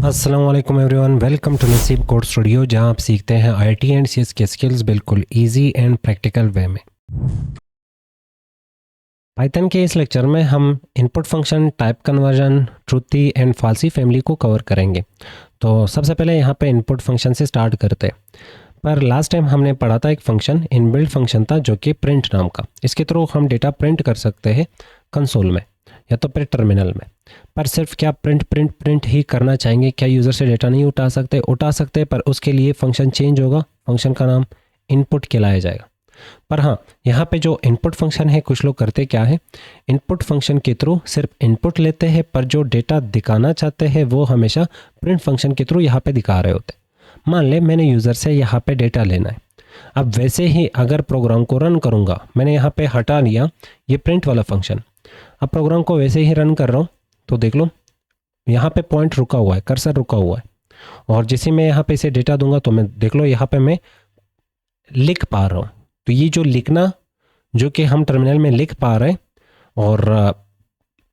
अस्सलाम वालेकुम everyone, welcome to Naseeb code studio, जहां आप सीखते हैं आईटी एंड सीएस के स्किल्स बिल्कुल इजी एंड प्रैक्टिकल वे में। पाइथन के इस लेक्चर में हम input function, type conversion, truthy and falsy family को कवर करेंगे। तो सबसे पहले यहाँ पे इनपुट फंक्शन से स्टार्ट करते हैं। पर लास्ट टाइम हमने पढ़ा था एक फंक्शन, इनबिल्ट फंक्शन था जो कि प्रिंट नाम का। इसके थ्रू हम डेटा प्रिंट कर सकते हैं कंसोल में या तो फिर टर्मिनल में। पर सिर्फ क्या प्रिंट ही करना चाहेंगे? क्या यूज़र से डेटा नहीं उठा सकते? उठा सकते, पर उसके लिए फंक्शन चेंज होगा। फंक्शन का नाम इनपुट कहलाया जाएगा। पर हाँ, यहाँ पे जो इनपुट फंक्शन है, कुछ लोग करते क्या है, इनपुट फंक्शन के थ्रू सिर्फ इनपुट लेते हैं, पर जो डेटा दिखाना चाहते हैं वो हमेशा प्रिंट फंक्शन के थ्रू यहाँ पे दिखा रहे होते हैं। मान ले मैंने यूज़र से यहाँ पे डेटा लेना है। अब वैसे ही अगर प्रोग्राम को रन करूँगा, मैंने यहाँ पे हटा लिया ये प्रिंट वाला फंक्शन। अब प्रोग्राम को वैसे ही रन कर रहा हूँ तो देख लो यहाँ पे पॉइंट रुका हुआ है, कर्सर रुका हुआ है। और जैसे मैं यहाँ पे इसे डेटा दूंगा तो मैं देख लो यहाँ पे मैं लिख पा रहा हूँ। तो ये जो लिखना, जो कि हम टर्मिनल में लिख पा रहे हैं, और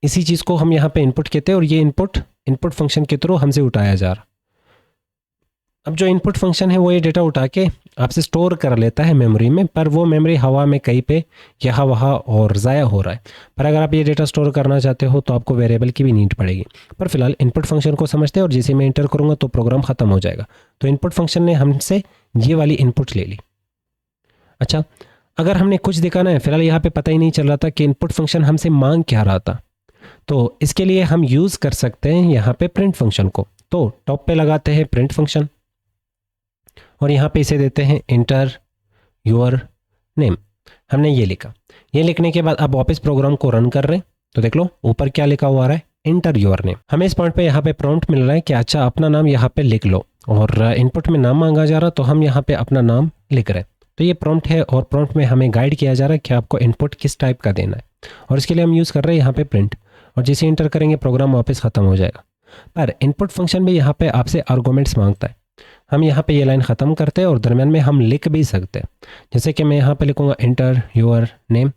इसी चीज़ को हम यहाँ पे इनपुट कहते हैं, और ये इनपुट फंक्शन के थ्रू हमसे उठाया जा रहा। अब जो इनपुट फंक्शन है वो ये डेटा उठा के आपसे स्टोर कर लेता है मेमोरी में, पर वो मेमोरी हवा में कहीं पे यहाँ वहाँ और ज़ाया हो रहा है। पर अगर आप ये डेटा स्टोर करना चाहते हो तो आपको वेरिएबल की भी नीड पड़ेगी। पर फिलहाल इनपुट फंक्शन को समझते हैं, और जैसे मैं इंटर करूँगा तो प्रोग्राम ख़त्म हो जाएगा। तो इनपुट फंक्शन ने हमसे ये वाली इनपुट ले ली। अच्छा, अगर हमने कुछ दिखाना है, फिलहाल यहाँ पे पता ही नहीं चल रहा था कि इनपुट फंक्शन हमसे मांग क्या रहा था, तो इसके लिए हम यूज़ कर सकते हैं यहाँ पे प्रिंट फंक्शन को। तो टॉप पे लगाते हैं प्रिंट फंक्शन, और यहाँ पे इसे देते हैं इंटर योर नेम। हमने ये लिखा। ये लिखने के बाद अब वापस प्रोग्राम को रन कर रहे हैं तो देख लो ऊपर क्या लिखा हुआ रहा है, इंटर योर नेम। हमें इस पॉइंट पे यहाँ पे प्रॉम्प्ट मिल रहा है कि अच्छा अपना नाम यहाँ पे लिख लो, और इनपुट में नाम मांगा जा रहा तो हम यहाँ पे अपना नाम लिख रहे हैं। तो ये प्रॉम्प्ट है, और प्रॉम्प्ट में हमें गाइड किया जा रहा है कि आपको इनपुट किस टाइप का देना है, और इसके लिए हम यूज़ कर रहे हैं यहाँ पे प्रिंट। और जैसे इंटर करेंगे प्रोग्राम वापस ख़त्म हो जाएगा। पर इनपुट फंक्शन भी यहाँ पे आपसे आर्गूमेंट्स मांगता है। हम यहाँ पे ये लाइन ख़त्म करते हैं, और दरम्यान में हम लिख भी सकते हैं। जैसे कि मैं यहाँ पे लिखूँगा इंटर योर नेम,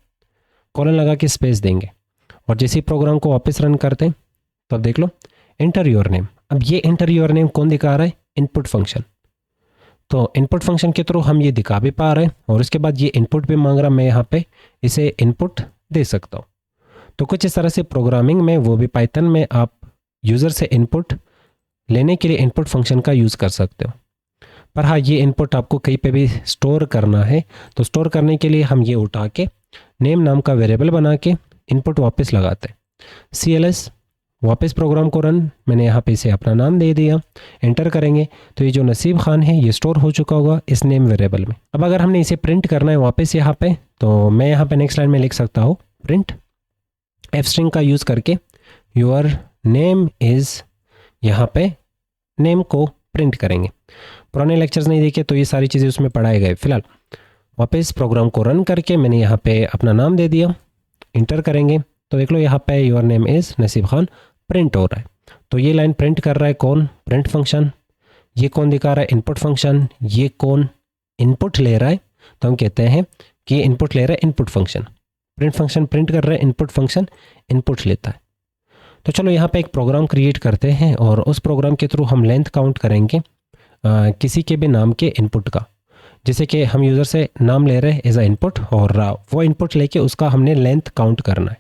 कॉलन लगा के स्पेस देंगे, और जैसे ही प्रोग्राम को वापस रन करते हैं तो अब देख लो इंटर योर नेम। अब ये इंटर योर नेम कौन दिखा रहा है? Input function. तो इनपुट फंक्शन के थ्रू हम ये दिखा भी पा रहे हैं, और उसके बाद ये इनपुट भी मांग रहा, मैं यहाँ पे इसे इनपुट दे सकता हूँ। तो कुछ इस तरह से प्रोग्रामिंग में, वो भी पाइथन में, आप यूज़र से इनपुट लेने के लिए इनपुट फंक्शन का यूज़ कर सकते हो। पर हाँ, ये इनपुट आपको कहीं पे भी स्टोर करना है, तो स्टोर करने के लिए हम ये उठा के नेम नाम का वेरिएबल बना के इनपुट वापस लगाते हैं। CLS वापस प्रोग्राम को रन, मैंने यहाँ पे इसे अपना नाम दे दिया, एंटर करेंगे तो ये जो नसीब खान है ये स्टोर हो चुका होगा इस नेम वेरिएबल में। अब अगर हमने इसे प्रिंट करना है वापस यहाँ पे, तो मैं यहाँ पे नेक्स्ट लाइन में लिख सकता हूँ प्रिंट एफ स्ट्रिंग का यूज़ करके योर नेम इज़, यहाँ पे नेम को प्रिंट करेंगे। पुराने लेक्चर्स नहीं देखे तो ये सारी चीज़ें उसमें पढ़ाए गए। फिलहाल वापस प्रोग्राम को रन करके मैंने यहाँ पे अपना नाम दे दिया, इंटर करेंगे तो देख लो यहाँ पे योर नेम इज़ नसीब खान प्रिंट हो रहा है। तो ये लाइन प्रिंट कर रहा है कौन? Print function. ये कौन दिखा रहा है? Input function. ये कौन इनपुट ले रहा है? तो हम कहते हैं कि ये इनपुट ले रहा है input function. Print function print कर रहा है, इनपुट फंक्शन इनपुट लेता है। तो चलो यहाँ पे एक प्रोग्राम क्रिएट करते हैं, और उस प्रोग्राम के थ्रू हम लेंथ काउंट करेंगे किसी के भी नाम के इनपुट का। जैसे कि हम यूज़र से नाम ले रहे हैं एज अ इनपुट, और वो इनपुट लेके उसका हमने लेंथ काउंट करना है।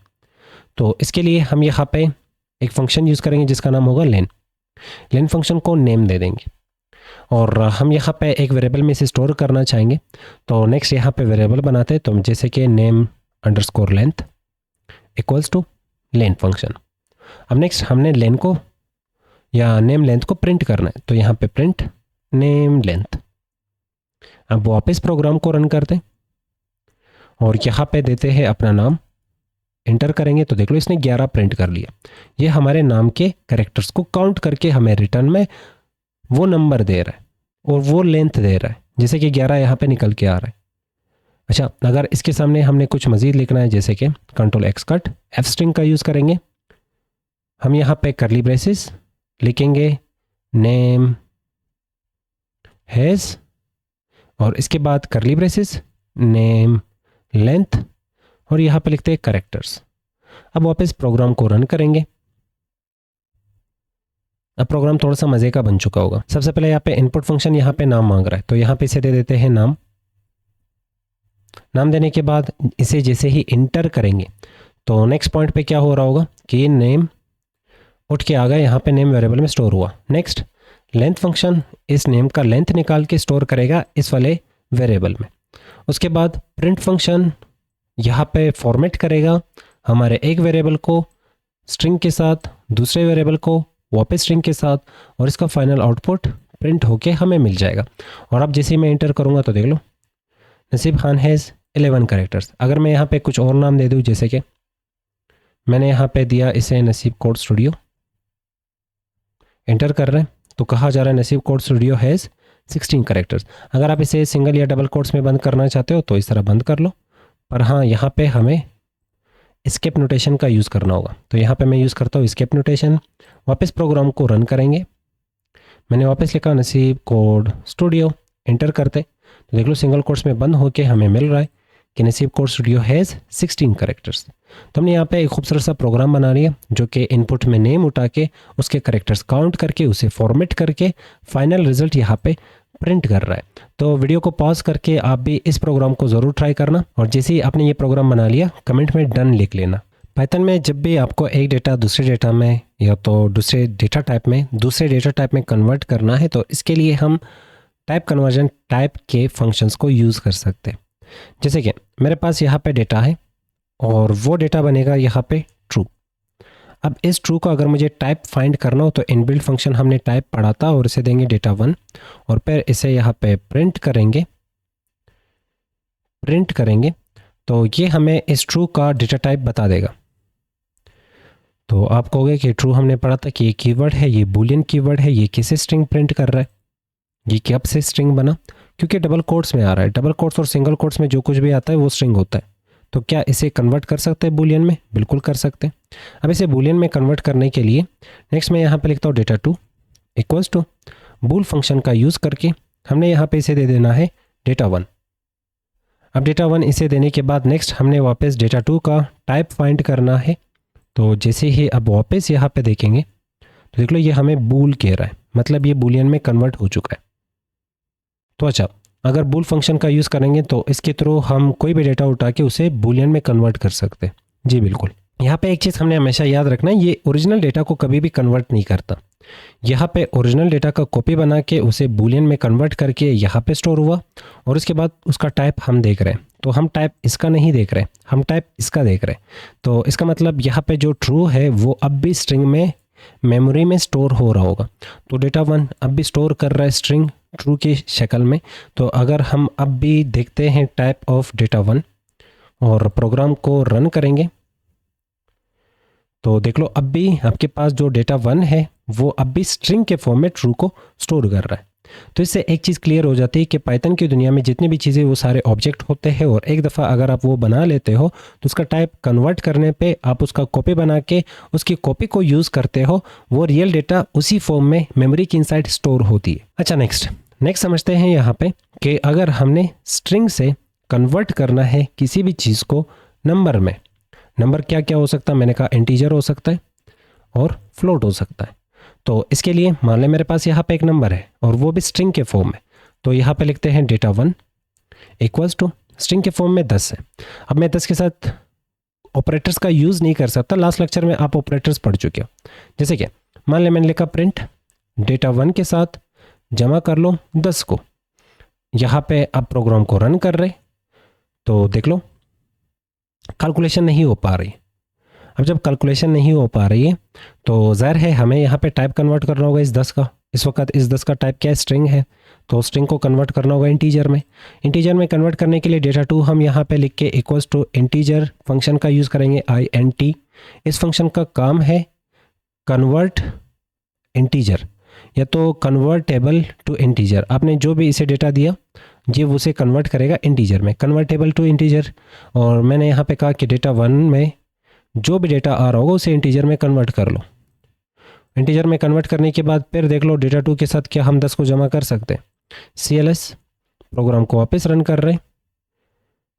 तो इसके लिए हम यहाँ पे एक फंक्शन यूज़ करेंगे जिसका नाम होगा लेन फंक्शन को नेम दे देंगे, और हम यहाँ पे एक वेरिएबल में इसे स्टोर करना चाहेंगे। तो नेक्स्ट यहाँ पे वेरिएबल बनाते हैं, तो जैसे कि name underscore length equals two len function. अब नेक्स्ट हमने लेन को या नेम लेंथ को प्रिंट करना है, तो यहाँ पे प्रिंट नेम लेंथ। अब वापस प्रोग्राम को रन करते हैं, और यहाँ पे देते हैं अपना नाम, इंटर करेंगे तो देख लो इसने 11 प्रिंट कर लिया। ये हमारे नाम के कैरेक्टर्स को काउंट करके हमें रिटर्न में वो नंबर दे रहा है, और वो लेंथ दे रहा है, जैसे कि 11 यहाँ पे निकल के आ रहा है। अच्छा, अगर इसके सामने हमने कुछ मज़ीद लिखना है, जैसे कि Ctrl+X कट एफ स्ट्रिंग का यूज़ करेंगे, हम यहाँ पे करली ब्रेसेस लिखेंगे नेम हैज़, और इसके बाद करली ब्रेसेस नेम लेंथ, और यहाँ पे लिखते हैं कैरेक्टर्स। अब वापस प्रोग्राम को रन करेंगे, अब प्रोग्राम थोड़ा सा मज़े का बन चुका होगा। सबसे पहले यहाँ पे इनपुट फंक्शन यहाँ पे नाम मांग रहा है, तो यहाँ पे इसे दे देते हैं नाम। नाम देने के बाद इसे जैसे ही इंटर करेंगे तो नेक्स्ट पॉइंट पे क्या हो रहा होगा कि नेम उठ के आ गया, यहाँ पे नेम वेरिएबल में स्टोर हुआ। नेक्स्ट लेंथ फंक्शन इस नेम का लेंथ निकाल के स्टोर करेगा इस वाले वेरिएबल में। उसके बाद प्रिंट फंक्शन यहाँ पे फॉर्मेट करेगा हमारे एक वेरिएबल को स्ट्रिंग के साथ, दूसरे वेरिएबल को वापस स्ट्रिंग के साथ, और इसका फाइनल आउटपुट प्रिंट होके हमें मिल जाएगा। और अब जैसे ही मैं इंटर करूँगा तो देख लो नसीब खान हैज़ 11 कैरेक्टर्स। अगर मैं यहाँ पे कुछ और नाम दे दूँ, जैसे कि मैंने यहाँ पे दिया इसे नसीब कोड स्टूडियो, एंटर कर रहे हैं तो कहा जा रहा है नसीब कोड स्टूडियो हैज़ 16 कैरेक्टर्स। अगर आप इसे सिंगल या डबल कोट्स में बंद करना चाहते हो तो इस तरह बंद कर लो, पर हाँ यहाँ पे हमें एस्केप नोटेशन का यूज़ करना होगा। तो यहाँ पे मैं यूज़ करता हूँ एस्केप नोटेशन। वापस प्रोग्राम को रन करेंगे, मैंने वापस लिखा नसीब कोड स्टूडियो, एंटर करते तो देख लो सिंगल कोट्स में बंद होके हमें मिल रहा है कि नसीब कोड स्टूडियो हैज़ 16 कैरेक्टर्स। तो हमने यहाँ पे एक खूबसूरत सा प्रोग्राम बना लिया जो कि इनपुट में नेम उठा के उसके कैरेक्टर्स काउंट करके उसे फॉर्मेट करके फाइनल रिजल्ट यहाँ पे प्रिंट कर रहा है। तो वीडियो को पॉज करके आप भी इस प्रोग्राम को ज़रूर ट्राई करना, और जैसे ही आपने ये प्रोग्राम बना लिया कमेंट में डन लिख लेना। पाइथन में जब भी आपको एक डेटा दूसरे डेटा में या तो दूसरे डेटा टाइप में कन्वर्ट करना है तो इसके लिए हम टाइप कन्वर्जन टाइप के फंक्शंस को यूज़ कर सकते हैं। जैसे कि मेरे पास यहाँ पे डेटा है और वो डेटा बनेगा यहाँ पे ट्रू। अब इस ट्रू को अगर मुझे टाइप फाइंड करना हो तो इनबिल्ट फंक्शन हमने टाइप पढ़ा था और इसे देंगे डेटा 1 और फिर इसे यहाँ पे प्रिंट करेंगे तो ये हमें इस ट्रू का डेटा टाइप बता देगा। तो आप कहोगे कि ट्रू हमने पढ़ा था कि ये कीवर्ड है, ये बूलियन कीवर्ड है, ये किसे स्ट्रिंग प्रिंट कर रहा है, ये कब से स्ट्रिंग बना, क्योंकि डबल कोट्स में आ रहा है। डबल कोट्स और सिंगल कोट्स में जो कुछ भी आता है वो स्ट्रिंग होता है। तो क्या इसे कन्वर्ट कर सकते हैं बूलियन में? बिल्कुल कर सकते हैं। अब इसे बूलियन में कन्वर्ट करने के लिए नेक्स्ट मैं यहाँ पे लिखता हूँ data 2 equals to bool function का यूज़ करके हमने यहाँ पे इसे दे देना है डेटा 1। अब डेटा 1 इसे देने के बाद नेक्स्ट हमने वापस डेटा 2 का टाइप फाइंड करना है। तो जैसे ही अब वापस यहाँ पे देखेंगे तो देख लो ये हमें बूल कह रहा है, मतलब ये बूलियन में कन्वर्ट हो चुका है। तो अच्छा, अगर बूल फंक्शन का यूज़ करेंगे तो इसके थ्रू हम कोई भी डेटा उठा के उसे बूलियन में कन्वर्ट कर सकते हैं। जी बिल्कुल। यहाँ पे एक चीज़ हमने हमेशा याद रखना है, ये ओरिजिनल डेटा को कभी भी कन्वर्ट नहीं करता। यहाँ पे ओरिजिनल डेटा का कॉपी बना के उसे बूलियन में कन्वर्ट करके यहाँ पे स्टोर हुआ और उसके बाद उसका टाइप हम देख रहे हैं। तो हम टाइप इसका नहीं देख रहे, हम टाइप इसका देख रहे हैं। तो इसका मतलब यहाँ पे जो ट्रू है वो अब भी स्ट्रिंग में मेमोरी में स्टोर हो रहा होगा। तो डेटा 1 अब भी स्टोर कर रहा है स्ट्रिंग ट्रू की शक्ल में। तो अगर हम अब भी देखते हैं टाइप ऑफ डेटा 1 और प्रोग्राम को रन करेंगे तो देख लो अब भी आपके पास जो डेटा 1 है वो अब भी स्ट्रिंग के फॉर्म में ट्रू को स्टोर कर रहा है। तो इससे एक चीज़ क्लियर हो जाती है कि पाइथन की दुनिया में जितनी भी चीज़ें वो सारे ऑब्जेक्ट होते हैं और एक दफ़ा अगर आप वो बना लेते हो तो उसका टाइप कन्वर्ट करने पे आप उसका कॉपी बना के उसकी कॉपी को यूज़ करते हो, वो रियल डेटा उसी फॉर्म में मेमोरी की इनसाइड स्टोर होती है। अच्छा नेक्स्ट समझते हैं यहाँ पे कि अगर हमने स्ट्रिंग से कन्वर्ट करना है किसी भी चीज़ को नंबर में, नंबर क्या क्या हो सकता है? मैंने कहा इंटीजर हो सकता है और फ्लोट हो सकता है। तो इसके लिए मान लें मेरे पास यहाँ पे एक नंबर है और वो भी स्ट्रिंग के फॉर्म में। तो यहाँ पे लिखते हैं डेटा 1 इक्वल्स टू स्ट्रिंग के फॉर्म में 10 है। अब मैं 10 के साथ ऑपरेटर्स का यूज़ नहीं कर सकता, लास्ट लेक्चर में आप ऑपरेटर्स पढ़ चुके हो। जैसे कि मान लें मैंने लिखा प्रिंट डेटा 1 के साथ जमा कर लो 10 को। यहाँ पे आप प्रोग्राम को रन कर रहे तो देख लो कैलकुलेशन नहीं हो पा रही। अब जब कैलकुलेशन नहीं हो पा रही है तो ज़ाहिर है हमें यहाँ पे टाइप कन्वर्ट करना होगा इस 10 का। इस वक्त इस 10 का टाइप क्या है? स्ट्रिंग है। तो स्ट्रिंग को कन्वर्ट करना होगा इंटीजर में। इंटीजर में कन्वर्ट करने के लिए डेटा 2 हम यहाँ पे लिख के इक्वल्स टू इंटीजर फंक्शन का यूज़ करेंगे INT। इस फंक्शन का काम है कन्वर्ट इंटीजर या तो कन्वर्ट टेबल टू इंटीजर। आपने जो भी इसे डेटा दिया ये उसे कन्वर्ट करेगा इंटीजर में, कन्वर्टेबल टू इंटीजर। और मैंने यहाँ पे कहा कि डेटा 1 में जो भी डेटा आ रहा होगा उसे इंटीजर में कन्वर्ट कर लो। इंटीजर में कन्वर्ट करने के बाद फिर देख लो डेटा 2 के साथ क्या हम 10 को जमा कर सकते हैं। CLS प्रोग्राम को वापस रन कर रहे हैं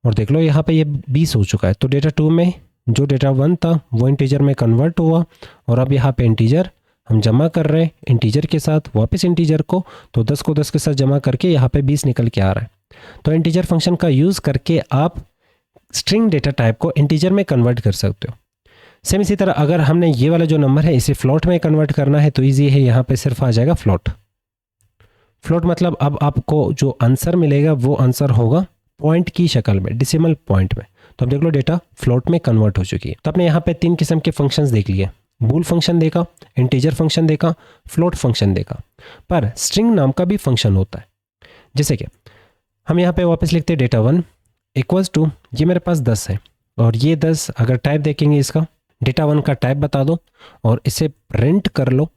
और देख लो यहाँ पे ये 20 हो चुका है। तो डेटा 2 में जो डेटा 1 था वो इंटीजर में कन्वर्ट हुआ और अब यहाँ पे इंटीजर हम जमा कर रहे हैं इंटीजर के साथ वापस इंटीजर को, तो 10 को 10 के साथ जमा करके यहाँ पे 20 निकल के आ रहा है। तो इंटीजर फंक्शन का यूज़ करके आप स्ट्रिंग डेटा टाइप को इंटीजर में कन्वर्ट कर सकते हो। सेम इसी तरह अगर हमने ये वाला जो नंबर है इसे फ्लोट में कन्वर्ट करना है तो ईजी है, यहाँ पे सिर्फ आ जाएगा फ्लोट। फ्लोट मतलब अब आपको जो आंसर मिलेगा वो आंसर होगा पॉइंट की शक्ल में, डेसिमल पॉइंट में। तो अब देख लो डेटा फ्लोट में कन्वर्ट हो चुकी है। तो आपने यहाँ पे 3 किस्म के फंक्शंस देख लिए, बूल फंक्शन देखा, इंटीजर फंक्शन देखा, फ्लोट फंक्शन देखा। पर स्ट्रिंग नाम का भी फंक्शन होता है, जैसे कि हम यहाँ पे वापस लिखते हैं डेटा 1 इक्वल्स टू, ये मेरे पास 10 है और ये 10 अगर टाइप देखेंगे इसका, डेटा 1 का टाइप बता दो और इसे प्रिंट कर लो।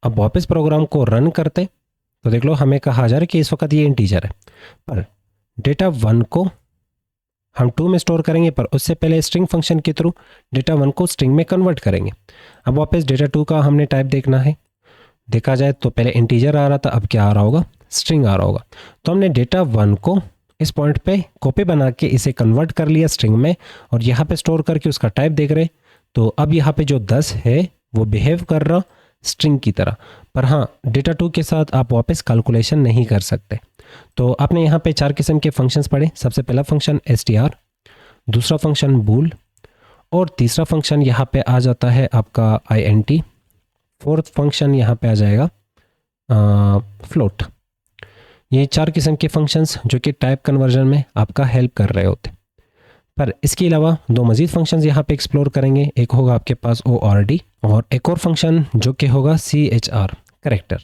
अब वापस प्रोग्राम को रन करते तो देख लो हमें कहा जा रहा है कि इस वक्त ये इंटीजर है, पर डेटा 1 को हम 2 में स्टोर करेंगे, पर उससे पहले स्ट्रिंग फंक्शन के थ्रू डेटा 1 को स्ट्रिंग में कन्वर्ट करेंगे। अब वापस डेटा 2 का हमने टाइप देखना है, देखा जाए तो पहले इंटीजर आ रहा था, अब क्या आ रहा होगा, स्ट्रिंग आ रहा होगा। तो हमने डेटा 1 को इस पॉइंट पे कॉपी बना के इसे कन्वर्ट कर लिया स्ट्रिंग में और यहाँ पे स्टोर करके उसका टाइप देख रहे। तो अब यहाँ पे जो 10 है वो बिहेव कर रहा स्ट्रिंग की तरह, पर हाँ डेटा 2 के साथ आप वापस कैलकुलेशन नहीं कर सकते। तो आपने यहाँ पे 4 किस्म के फंक्शंस पढ़े। सबसे पहला फंक्शन str, दूसरा फंक्शन बूल, और तीसरा फंक्शन यहाँ पे आ जाता है आपका int, फोर्थ फंक्शन यहाँ पे आ जाएगा फ्लोट। ये 4 किस्म के फंक्शंस जो कि टाइप कन्वर्जन में आपका हेल्प कर रहे होते। पर इसके अलावा 2 मज़ीद फंक्शंस यहाँ पे एक्सप्लोर करेंगे। एक होगा आपके पास ORD और एक और फंक्शन जो कि होगा CHR, करेक्टर।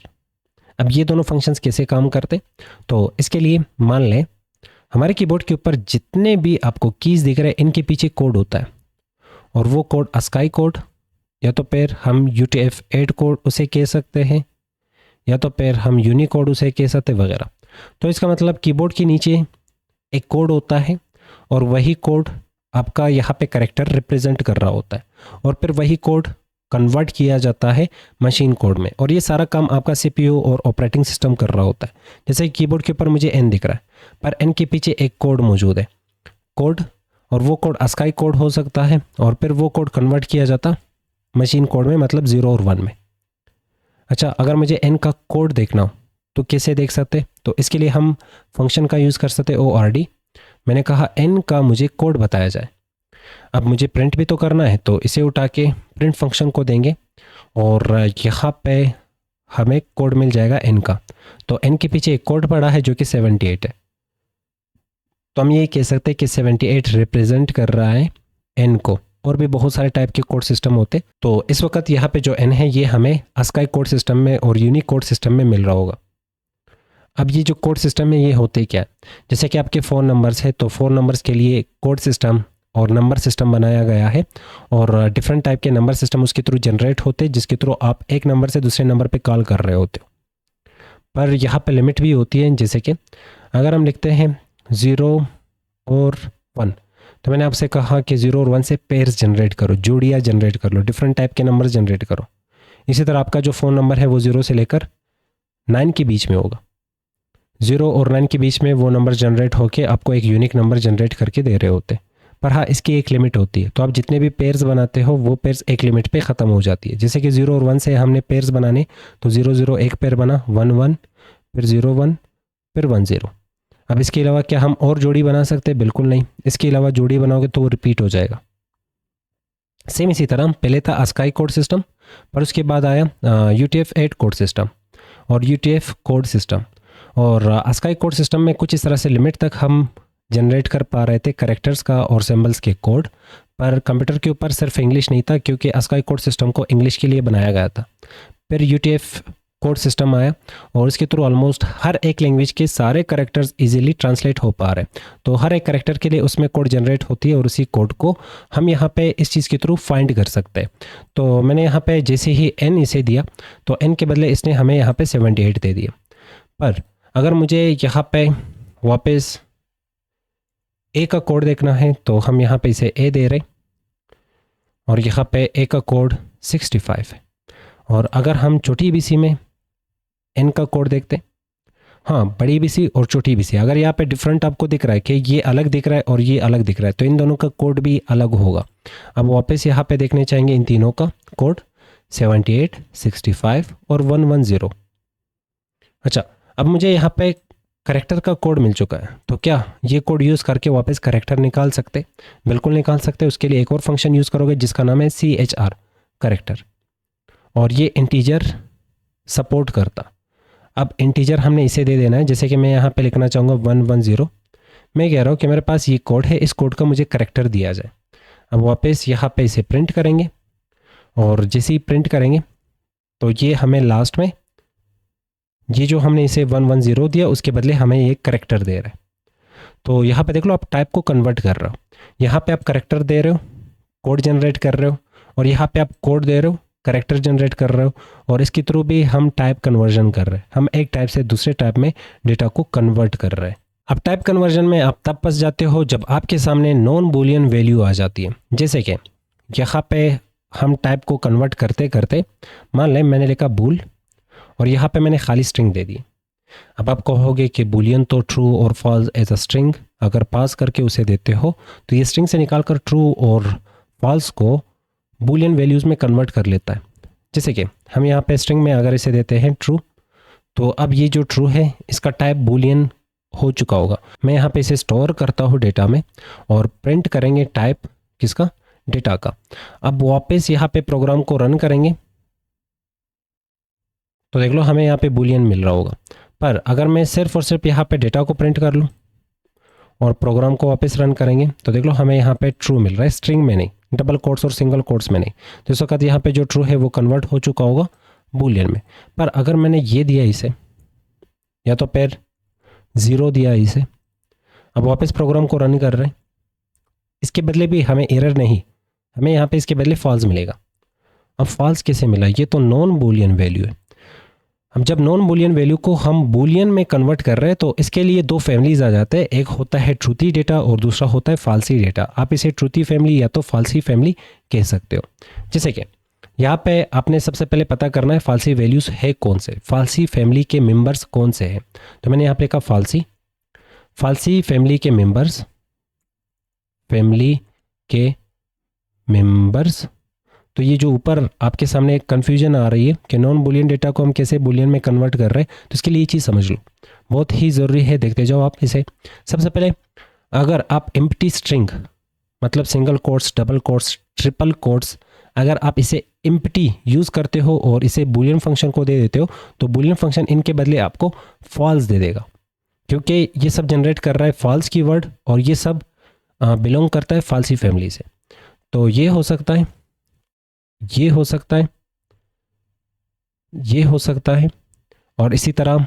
अब ये दोनों फंक्शंस कैसे काम करते, तो इसके लिए मान लें हमारे कीबोर्ड के ऊपर जितने भी आपको कीज़ दिख रहे हैं इनके पीछे कोड होता है, और वो कोड ASCII कोड या तो फिर हम UTF-8 कोड उसे कह सकते हैं, या तो फिर हम यूनिकोड उसे कह सकते वगैरह। तो इसका मतलब कीबोर्ड के नीचे एक कोड होता है और वही कोड आपका यहाँ पे करेक्टर रिप्रेजेंट कर रहा होता है, और फिर वही कोड कन्वर्ट किया जाता है मशीन कोड में, और ये सारा काम आपका CPU और ऑपरेटिंग सिस्टम कर रहा होता है। जैसे कीबोर्ड के ऊपर मुझे N दिख रहा है, पर N के पीछे एक कोड मौजूद है, कोड, और वो कोड ASCII कोड हो सकता है, और फिर वो कोड कन्वर्ट किया जाता मशीन कोड में, मतलब 0 और 1 में। अच्छा, अगर मुझे N का कोड देखना हो तो कैसे देख सकते, तो इसके लिए हम फंक्शन का यूज़ कर सकते ORD। मैंने कहा N का मुझे कोड बताया जाए। अब मुझे प्रिंट भी तो करना है, तो इसे उठा के प्रिंट फंक्शन को देंगे और यहाँ पे हमें कोड मिल जाएगा N का। तो N के पीछे एक कोड पड़ा है जो कि 78 है, तो हम ये कह सकते हैं कि 78 रिप्रेजेंट कर रहा है N को। और भी बहुत सारे टाइप के कोड सिस्टम होते, तो इस वक्त यहाँ पे जो N है ये हमें ASCII कोड सिस्टम में और यूनिक कोड सिस्टम में मिल रहा होगा। अब ये जो कोड सिस्टम में ये होते क्या, जैसे कि आपके 4 नंबर्स है, तो 4 नंबर्स के लिए कोड सिस्टम और नंबर सिस्टम बनाया गया है, और डिफरेंट टाइप के नंबर सिस्टम उसके थ्रू जनरेट होते, जिसके थ्रू आप एक नंबर से दूसरे नंबर पे कॉल कर रहे होते हो। पर यहाँ पे लिमिट भी होती है, जैसे कि अगर हम लिखते हैं 0 और 1, तो मैंने आपसे कहा कि 0 और 1 से पेयर्स जनरेट करो, जोड़ियाँ जनरेट कर लो, डिफरेंट टाइप के नंबर जनरेट करो। इसी तरह आपका जो फ़ोन नंबर है वो 0 से लेकर 9 के बीच में होगा। 0 और 9 के बीच में वो नंबर जनरेट होके आपको एक यूनिक नंबर जनरेट करके दे रहे होते। पर हाँ, इसकी एक लिमिट होती है, तो आप जितने भी पेयर्स बनाते हो वो पेयर्स एक लिमिट पे ख़त्म हो जाती है। जैसे कि 0 और 1 से हमने पेयर्स बनाने, तो 0 0 एक पेयर बना, 1 1, फिर 0 1, फिर 1 0। अब इसके अलावा क्या हम और जोड़ी बना सकते हैं? बिल्कुल नहीं। इसके अलावा जोड़ी बनाओगे तो वो रिपीट हो जाएगा। सेम इसी तरह पहले था ASCII कोड सिस्टम, पर उसके बाद आया UTF-8 कोड सिस्टम और UTF कोड सिस्टम। और ASCII कोड सिस्टम में कुछ इस तरह से लिमिट तक हम जनरेट कर पा रहे थे करेक्टर्स का और सिंबल्स के कोड, पर कंप्यूटर के ऊपर सिर्फ इंग्लिश नहीं था, क्योंकि ASCII कोड सिस्टम को इंग्लिश के लिए बनाया गया था। फिर UTF कोड सिस्टम आया और इसके थ्रू ऑलमोस्ट हर एक लैंग्वेज के सारे करेक्टर्स इजीली ट्रांसलेट हो पा रहे, तो हर एक करेक्टर के लिए उसमें कोड जनरेट होती है और उसी कोड को हम यहाँ पे इस चीज़ के थ्रू फाइंड कर सकते हैं। तो मैंने यहाँ पे जैसे ही N इसे दिया, तो N के बदले इसने हमें यहाँ पे 78 दे दिया। पर अगर मुझे यहाँ पे वापस A का कोड देखना है, तो हम यहाँ पे इसे A दे रहे, और यहाँ पे A का कोड 65 है। और अगर हम छोटी BC में N का कोड देखते, हाँ बड़ी BC और छोटी BC, अगर यहाँ पे डिफरेंट आपको दिख रहा है कि ये अलग दिख रहा है और ये अलग दिख रहा है, तो इन दोनों का कोड भी अलग होगा। अब वापस यहाँ पे देखने चाहेंगे इन तीनों का कोड 78, 65 और 110। अच्छा, अब मुझे यहाँ पे करेक्टर का कोड मिल चुका है, तो क्या ये कोड यूज़ करके वापस करेक्टर निकाल सकते? बिल्कुल निकाल सकते। उसके लिए एक और फंक्शन यूज़ करोगे जिसका नाम है CHR करेक्टर, और ये इंटीजर सपोर्ट करता। अब इंटीजर हमने इसे दे देना है, जैसे कि मैं यहाँ पे लिखना चाहूँगा 110। मैं कह रहा हूँ कि मेरे पास ये कोड है, इस कोड का मुझे करेक्टर दिया जाए। अब वापस यहाँ पे इसे प्रिंट करेंगे, और जैसे ही प्रिंट करेंगे तो ये हमें लास्ट में ये जो हमने इसे 110 दिया उसके बदले हमें ये करेक्टर दे रहा है। तो यहाँ पे देख लो, आप टाइप को कन्वर्ट कर रहे हो। यहाँ पे आप करेक्टर दे रहे हो, कोड जनरेट कर रहे हो, और यहाँ पे आप कोड दे रहे हो, करेक्टर जनरेट कर रहे हो, और इसके थ्रू भी हम टाइप कन्वर्जन कर रहे हैं। हम एक टाइप से दूसरे टाइप में डेटा को कन्वर्ट कर रहे हैं। अब टाइप कन्वर्जन में आप तब फंस जाते हो जब आपके सामने नॉन बूलियन वैल्यू आ जाती है। जैसे कि यहाँ पे हम टाइप को कन्वर्ट करते करते मान लें मैंने लिखा बूल, और यहाँ पे मैंने खाली स्ट्रिंग दे दी। अब आप कहोगे कि बूलियन तो ट्रू और फॉल्स एज अ स्ट्रिंग अगर पास करके उसे देते हो तो ये स्ट्रिंग से निकाल कर ट्रू और फॉल्स को बूलियन वैल्यूज़ में कन्वर्ट कर लेता है। जैसे कि हम यहाँ पे स्ट्रिंग में अगर इसे देते हैं ट्रू, तो अब ये जो ट्रू है इसका टाइप बूलियन हो चुका होगा। मैं यहाँ पे इसे स्टोर करता हूँ डेटा में, और प्रिंट करेंगे टाइप किसका, डेटा का। अब वापस यहाँ पे प्रोग्राम को रन करेंगे तो देख लो हमें यहाँ पे बूलियन मिल रहा होगा। पर अगर मैं सिर्फ और सिर्फ यहाँ पे डेटा को प्रिंट कर लूँ और प्रोग्राम को वापस रन करेंगे तो देख लो हमें यहाँ पे ट्रू मिल रहा है, स्ट्रिंग में नहीं, डबल कोट्स और सिंगल कोट्स में नहीं। तो इस वक्त यहाँ पे जो ट्रू है वो कन्वर्ट हो चुका होगा बूलियन में। पर अगर मैंने ये दिया इसे, या तो फिर 0 दिया इसे, अब वापस प्रोग्राम को रन कर रहे हैं, इसके बदले भी हमें एरर नहीं, हमें यहाँ पे इसके बदले फॉल्स मिलेगा। अब फॉल्स कैसे मिला? ये तो नॉन बूलियन वैल्यू है। अब जब नॉन बूलियन वैल्यू को हम बूलियन में कन्वर्ट कर रहे हैं तो इसके लिए दो फैमिलीज आ जाते हैं, एक होता है ट्रूथी डेटा और दूसरा होता है फाल्सी डेटा। आप इसे ट्रूथी फैमिली या तो फाल्सी फैमिली कह सकते हो। जैसे कि यहाँ पे आपने सबसे पहले पता करना है फाल्सी वैल्यूज़ है कौन से, फाल्सी फैमिली के मेंबर्स कौन से हैं। तो मैंने यहाँ पे लिखा फाल्सी, फाल्सी फैमिली के मेंबर्स, फैमिली के मेंबर्स। तो ये जो ऊपर आपके सामने एक कन्फ्यूजन आ रही है कि नॉन बूलियन डेटा को हम कैसे बूलियन में कन्वर्ट कर रहे हैं, तो इसके लिए ये चीज़ समझ लो, बहुत ही ज़रूरी है। देखते जाओ आप इसे। सबसे पहले अगर आप एम्प्टी स्ट्रिंग मतलब single quotes, double quotes, triple quotes, अगर आप इसे एम्प्टी यूज़ करते हो और इसे बूलियन फंक्शन को दे देते हो तो बूलियन फंक्शन इनके बदले आपको फॉल्स दे देगा, क्योंकि ये सब जनरेट कर रहा है फॉल्स कीवर्ड और ये सब बिलोंग करता है फाल्सी फैमिली से। तो ये हो सकता है, ये हो सकता है, ये हो सकता है, और इसी तरह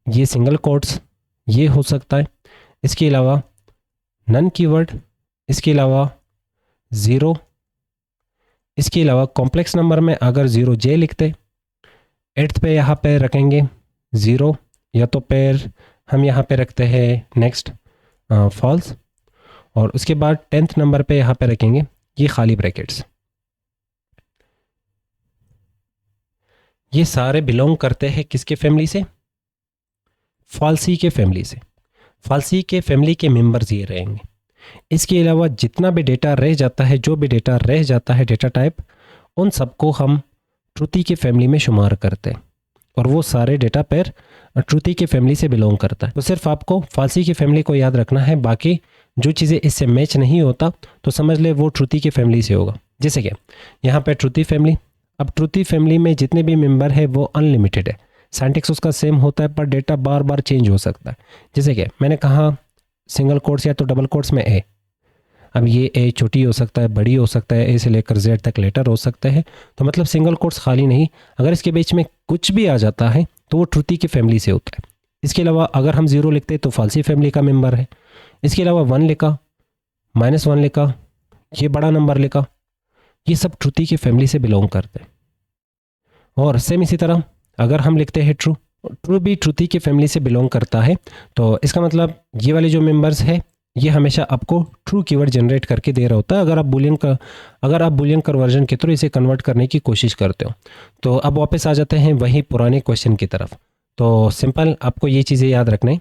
ये सिंगल कोट्स ये हो सकता है। इसके अलावा नन कीवर्ड, इसके अलावा 0, इसके अलावा कॉम्प्लेक्स नंबर में अगर 0J लिखते, 8th पे यहाँ पे रखेंगे 0, या तो फिर हम यहाँ पे रखते हैं नेक्स्ट फॉल्स, और उसके बाद 10th नंबर पे यहाँ पे रखेंगे ये खाली ब्रैकेट्स। ये सारे बिलोंग करते हैं किसके फैमिली से? फाल्सी के फैमिली से। फाल्सी के फैमिली के मेंबर्स ये रहेंगे। इसके अलावा जितना भी डेटा रह जाता है, जो भी डेटा रह जाता है डेटा टाइप, उन सबको हम ट्रूथी के फैमिली में शुमार करते हैं, और वो सारे डेटा पेयर ट्रूथी के फैमिली से बिलोंग करता है। तो सिर्फ आपको फाल्सी की फैमिली को याद रखना है, बाकी जो चीज़ें इससे मैच नहीं होता तो समझ ले वो ट्रूथी की फैमिली से होगा। जैसे कि यहाँ पे ट्रूथी फैमिली, अब ट्रूथी फैमिली में जितने भी मेंबर है वो अनलिमिटेड है, सिंटैक्स उसका सेम होता है पर डेटा बार बार चेंज हो सकता है। जैसे कि मैंने कहा सिंगल कोट्स या तो डबल कोट्स में ए, अब ये ए छोटी हो सकता है, बड़ी हो सकता है, ए से लेकर जेड तक लेटर हो सकते हैं। तो मतलब सिंगल कोट्स खाली नहीं, अगर इसके बीच में कुछ भी आ जाता है तो वो ट्रूथी की फैमिली से होता है। इसके अलावा अगर हम 0 लिखते तो फाल्सी फैमिली का मेंबर है। इसके अलावा 1 लिखा, -1 लिखा, ये बड़ा नंबर लिखा, ये सब ट्रूथी की फैमिली से बिलोंग करते हैं। और सेम इसी तरह अगर हम लिखते हैं ट्रू, ट्रू भी ट्रूथी की फैमिली से बिलोंग करता है। तो इसका मतलब ये वाले जो मेंबर्स है ये हमेशा आपको ट्रू कीवर्ड जनरेट करके दे रहा होता है अगर आप बूलियन कन्वर्जन के थ्रू इसे कन्वर्ट करने की कोशिश करते हो। तो अब वापस आ जाते हैं वही पुराने क्वेश्चन की तरफ। तो सिंपल आपको ये चीज़ें याद रखना है।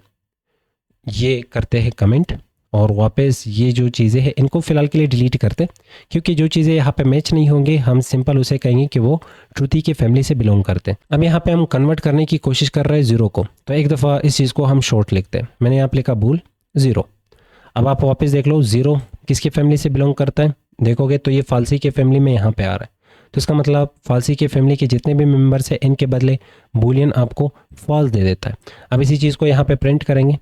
ये करते हैं कमेंट, और वापस ये जो चीज़ें हैं इनको फ़िलहाल के लिए डिलीट करते, क्योंकि जो चीज़ें यहाँ पे मैच नहीं होंगे हम सिंपल उसे कहेंगे कि वो श्रुति के फैमिली से बिलोंग करते हैं। अब यहाँ पे हम कन्वर्ट करने की कोशिश कर रहे हैं ज़ीरो को, तो एक दफ़ा इस चीज़ को हम शॉर्ट लिखते हैं। मैंने यहाँ पे लिखा भूल ज़ीरो। अब आप वापस देख लो ज़ीरो किसकी फैमिली से बिलोंग करता है, देखोगे तो ये फालसी के फैमिली में यहाँ पे आ रहा है। तो इसका मतलब फालसी के फैमिली के जितने भी मेंबर्स हैं इनके बदले बूलियन आपको फॉल्स दे देता है। अब इसी चीज़ को यहाँ पे प्रिंट करेंगे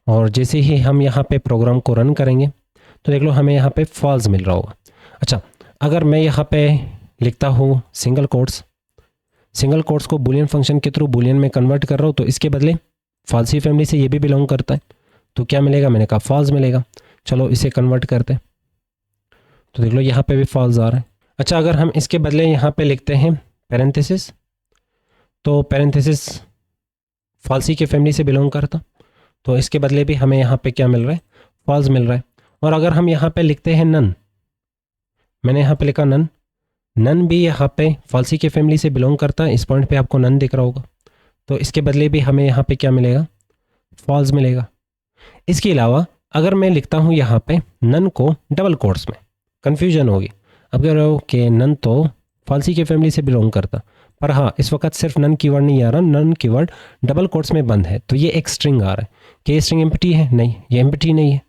और जैसे ही हम यहाँ पे प्रोग्राम को रन करेंगे तो देख लो हमें यहाँ पे फॉल्स मिल रहा होगा। अच्छा, अगर मैं यहाँ पे लिखता हूँ सिंगल कोट्स को बूलियन फंक्शन के थ्रू बूलियन में कन्वर्ट कर रहा हूँ, तो इसके बदले फालसी फैमिली से ये भी बिलोंग करता है, तो क्या मिलेगा, मैंने कहा फॉल्स मिलेगा। चलो इसे कन्वर्ट करते हैं, तो देख लो यहाँ पे भी फॉल्स आ रहा है। अच्छा, अगर हम इसके बदले यहाँ पे लिखते हैं पैरेंथेसिस, तो पैरेंथेसिस फालसी के फैमिली से बिलोंग करता, तो इसके बदले भी हमें यहाँ पे क्या मिल रहा है, फॉल्स मिल रहा है। और अगर हम यहाँ पे लिखते हैं नन, मैंने यहाँ पे लिखा नन भी यहाँ पे फालसी के फैमिली से बिलोंग करता है, इस पॉइंट पे आपको नन दिख रहा होगा, तो इसके बदले भी हमें यहाँ पे क्या मिलेगा, फॉल्स मिलेगा। इसके अलावा अगर मैं लिखता हूँ यहाँ पे नन को डबल कोट्स में, कन्फ्यूजन होगी। अब कह रहे हो कि नन तो फालसी के फैमिली से बिलोंग करता, पर हाँ इस वक्त सिर्फ नन कीवर्ड नहीं आ रहा, नन कीवर्ड डबल कोट्स में बंद है, तो ये एक स्ट्रिंग आ रहा है। कि ये स्ट्रिंग एम्प्टी है, नहीं ये एम्प्टी नहीं है।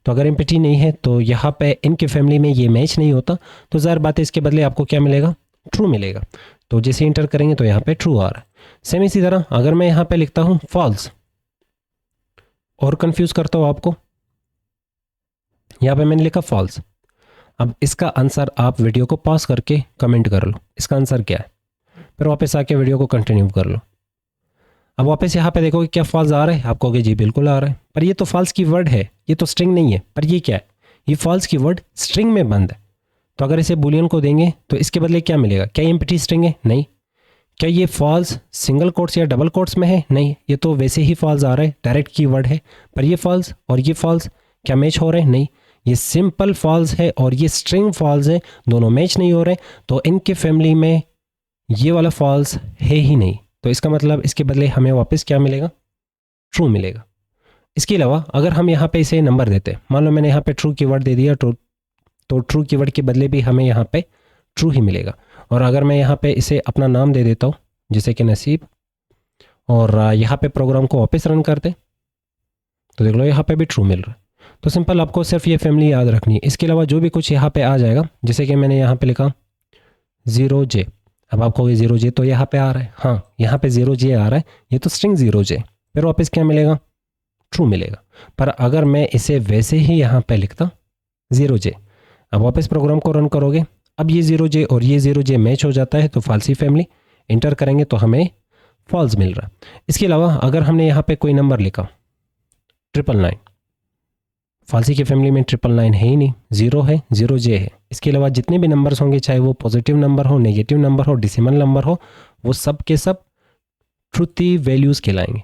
तो अगर एम्प्टी नहीं है तो यहाँ पे इनके फैमिली में ये मैच नहीं होता, तो ज़ाहिर बात है इसके बदले आपको क्या मिलेगा, ट्रू मिलेगा। तो जैसे इंटर करेंगे तो यहाँ पे ट्रू आ रहा है। सेम इसी तरह अगर मैं यहाँ पे लिखता हूँ फॉल्स, और कंफ्यूज करता हूँ आपको, यहाँ पे मैंने लिखा फॉल्स। अब इसका आंसर आप वीडियो को पॉज करके कमेंट कर लो, इसका आंसर क्या है, फिर वापस आके वीडियो को कंटिन्यू कर लो। अब वापस यहाँ पे देखोगे क्या फॉल्स आ रहा है, आप कहोगे जी बिल्कुल आ रहा है, पर ये तो फॉल्स की वर्ड है, ये तो स्ट्रिंग नहीं है। पर ये क्या है, ये फॉल्स की वर्ड स्ट्रिंग में बंद है। तो अगर इसे बूलियन को देंगे तो इसके बदले क्या मिलेगा, क्या ये एम्प्टी स्ट्रिंग है, नहीं। क्या ये फॉल्स सिंगल कोट्स या डबल कोट्स में है, नहीं, ये तो वैसे ही फॉल्स आ रहा है, डायरेक्ट की वर्ड है। पर ये फॉल्स और ये फॉल्स क्या मैच हो रहे हैं, नहीं, ये सिंपल फॉल्स है और ये स्ट्रिंग फॉल्स है, दोनों मैच नहीं हो रहे, तो इनके फैमिली में ये वाला फॉल्स है ही नहीं। तो इसका मतलब इसके बदले हमें वापस क्या मिलेगा, ट्रू मिलेगा। इसके अलावा अगर हम यहाँ पे इसे नंबर देते, मान लो मैंने यहाँ पे ट्रू कीवर्ड दे दिया, तो ट्रू कीवर्ड के बदले भी हमें यहाँ पे ट्रू ही मिलेगा। और अगर मैं यहाँ पे इसे अपना नाम दे देता हूँ जैसे कि नसीब, और यहाँ पे प्रोग्राम को वापस रन करते, तो देख लो यहाँ पे भी ट्रू मिल रहा है। तो सिंपल आपको सिर्फ ये फैमिली याद रखनी है। इसके अलावा जो भी कुछ यहाँ पे आ जाएगा, जैसे कि मैंने यहाँ पे लिखा 0J, अब आप कहोगे 0J तो यहाँ पे आ रहा है, हाँ यहाँ पे 0J आ रहा है, ये तो स्ट्रिंग 0J, फिर वापस क्या मिलेगा, ट्रू मिलेगा। पर अगर मैं इसे वैसे ही यहाँ पे लिखता 0J, अब वापस प्रोग्राम को रन करोगे, अब ये 0J और ये 0J मैच हो जाता है, तो फालसी फैमिली, इंटर करेंगे तो हमें फॉल्स मिल रहा है। इसके अलावा अगर हमने यहाँ पे कोई नंबर लिखा 999, फालसी की फैमिली में 999 है ही नहीं, 0 है, 0J है। इसके अलावा जितने भी नंबर्स होंगे, चाहे वो पॉजिटिव नंबर हो, नेगेटिव नंबर हो, डेसिमल नंबर हो, वो सब के सब ट्रुथी वैल्यूज़ कहलाएंगे।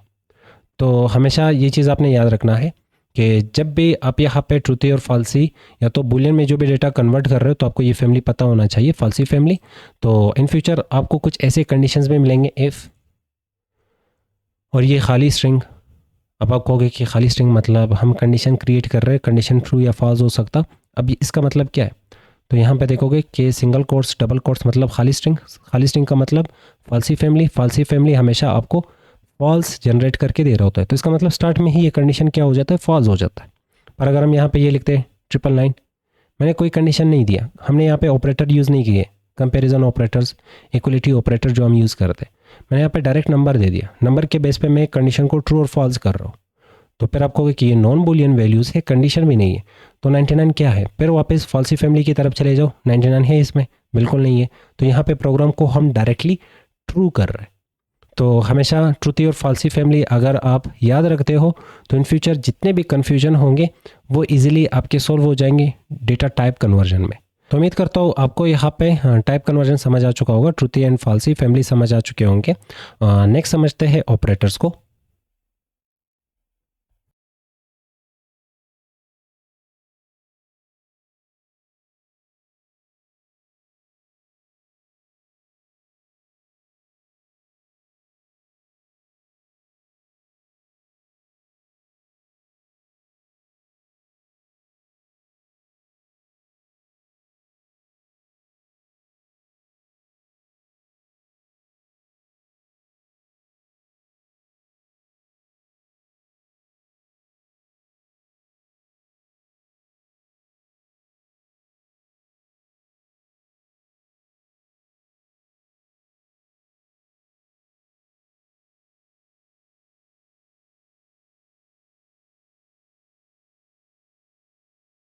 तो हमेशा ये चीज़ आपने याद रखना है कि जब भी आप यहाँ पे ट्रुथी और फालसी या तो बुलियन में जो भी डेटा कन्वर्ट कर रहे हो, तो आपको ये फैमिली पता होना चाहिए, फालसी फैमिली। तो इन फ्यूचर आपको कुछ ऐसे कंडीशंस में मिलेंगे, इफ़ और ये खाली स्ट्रिंग। अब आप कहोगे कि खाली स्ट्रिंग मतलब हम कंडीशन क्रिएट कर रहे हैं, कंडीशन ट्रू या फॉल्स हो सकता। अब इसका मतलब क्या है, तो यहाँ पे देखोगे कि सिंगल कोट्स डबल कोट्स मतलब खाली स्ट्रिंग का मतलब फालसी फैमिली हमेशा आपको फॉल्स जनरेट करके दे रहा होता है। तो इसका मतलब स्टार्ट में ही ये कंडीशन क्या हो जाता है, फॉल्स हो जाता है। पर अगर हम यहाँ पे ये लिखते हैं 999, मैंने कोई कंडीशन नहीं दिया, हमने यहाँ पे ऑपरेटर यूज़ नहीं किए, कंपैरिजन ऑपरेटर्स, इक्वलिटी ऑपरेटर जो हम यूज़ करते हैं, मैंने यहाँ पे डायरेक्ट नंबर दे दिया। नंबर के बेस पे मैं कंडीशन को ट्रू और फॉल्स कर रहा हूँ। तो फिर आप कहोगे कि ये नॉन बूलियन वैल्यूज़ है, कंडीशन भी नहीं है, तो 99 क्या है, फिर वापस फालसी फैमिली की तरफ चले जाओ, 99 है इसमें, बिल्कुल नहीं है। तो यहाँ पे प्रोग्राम को हम डायरेक्टली ट्रू कर रहे हैं। तो हमेशा ट्रुथी और फालसी फैमिली अगर आप याद रखते हो, तो इन फ्यूचर जितने भी कन्फ्यूजन होंगे वो ईजिली आपके सॉल्व हो जाएंगे डेटा टाइप कन्वर्जन में। तो उम्मीद करता हूँ आपको यहाँ पे टाइप कन्वर्जन समझ आ चुका होगा, ट्रुथी एंड फालसी फैमिली समझ आ चुके होंगे। नेक्स्ट समझते हैं ऑपरेटर्स को।